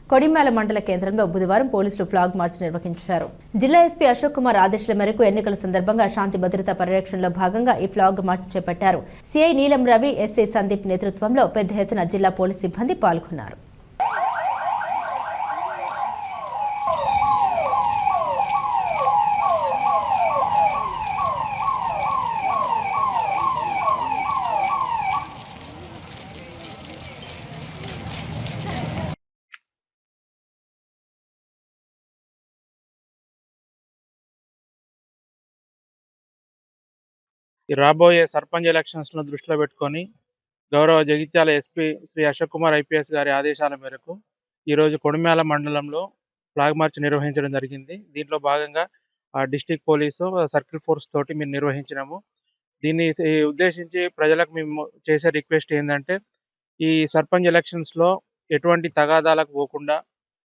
కొడిమ్యాల మండల కేంద్రంలో బుధవారం పోలీసులు ఫ్లాగ్ మార్చ్ నిర్వహించారు. జిల్లా ఎస్పీ అశోక్ కుమార్ ఆదేశాల మేరకు ఎన్నికల సందర్భంగా శాంతి భద్రతా పరిరక్షణలో భాగంగా ఈ ఫ్లాగ్ మార్చ్ చేపట్టారు. సిఐ నీలం రవి, ఎస్ఐ సందీప్ నేతృత్వంలో పెద్ద ఎత్తున జిల్లా పోలీసు సిబ్బంది పాల్గొన్నారు. రాబోయే సర్పంచ్ ఎలక్షన్స్‌ను దృష్టిలో పెట్టుకొని గౌరవ జగిత్యాల ఎస్పీ శ్రీ అశోక్ కుమార్ ఐపీఎస్ గారి ఆదేశాల మేరకు ఈరోజు కొడిమ్యాల మండలంలో ఫ్లాగ్ మార్చ్ నిర్వహించడం జరిగింది. దీంట్లో భాగంగా డిస్ట్రిక్ట్ పోలీసు, సర్కిల్ ఫోర్స్ తోటి మేము నిర్వహించినాము. దీన్ని ఉద్దేశించి ప్రజలకు మేము చేసే రిక్వెస్ట్ ఏందంటే, ఈ సర్పంచ్ ఎలక్షన్స్‌లో ఎటువంటి తగాదాలకు పోకుండా,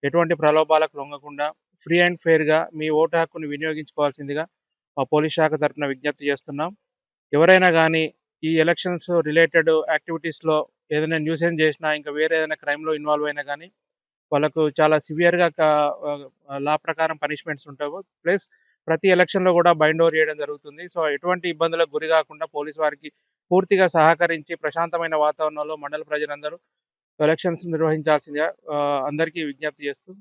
ఎటువంటి ప్రలోభాలకు లొంగకుండా ఫ్రీ అండ్ ఫెయిర్‌గా మీ ఓటు హక్కును వినియోగించుకోవాల్సిందిగా మా పోలీస్ శాఖ తరఫున విజ్ఞప్తి చేస్తున్నాం. ఎవరైనా గానీ ఈ ఎలక్షన్స్ రిలేటెడ్ యాక్టివిటీస్‌లో ఏదైనా న్యూసెన్స్ చేసినా, ఇంకా వేరే ఏదైనా క్రైమ్‌లో ఇన్వాల్వ్ అయినా గానీ, వాళ్ళకు చాలా సివియర్‌గా లా ప్రకారం పనిష్మెంట్స్ ఉంటావు. ప్లస్ ప్రతి ఎలక్షన్‌లో గూడా బైండ్ ఓవర్ చేయడం జరుగుతుంది. సో, ఎటువంటి ఇబ్బందులకు గురి గాకుండా పోలీసు వారికి పూర్తిగా సహకరించి ప్రశాంతమైన వాతావరణంలో మండల ప్రజలందరూ ఎలక్షన్స్ నిర్వహించాల్సిందిగా అందరికీ విజ్ఞప్తి చేస్తూ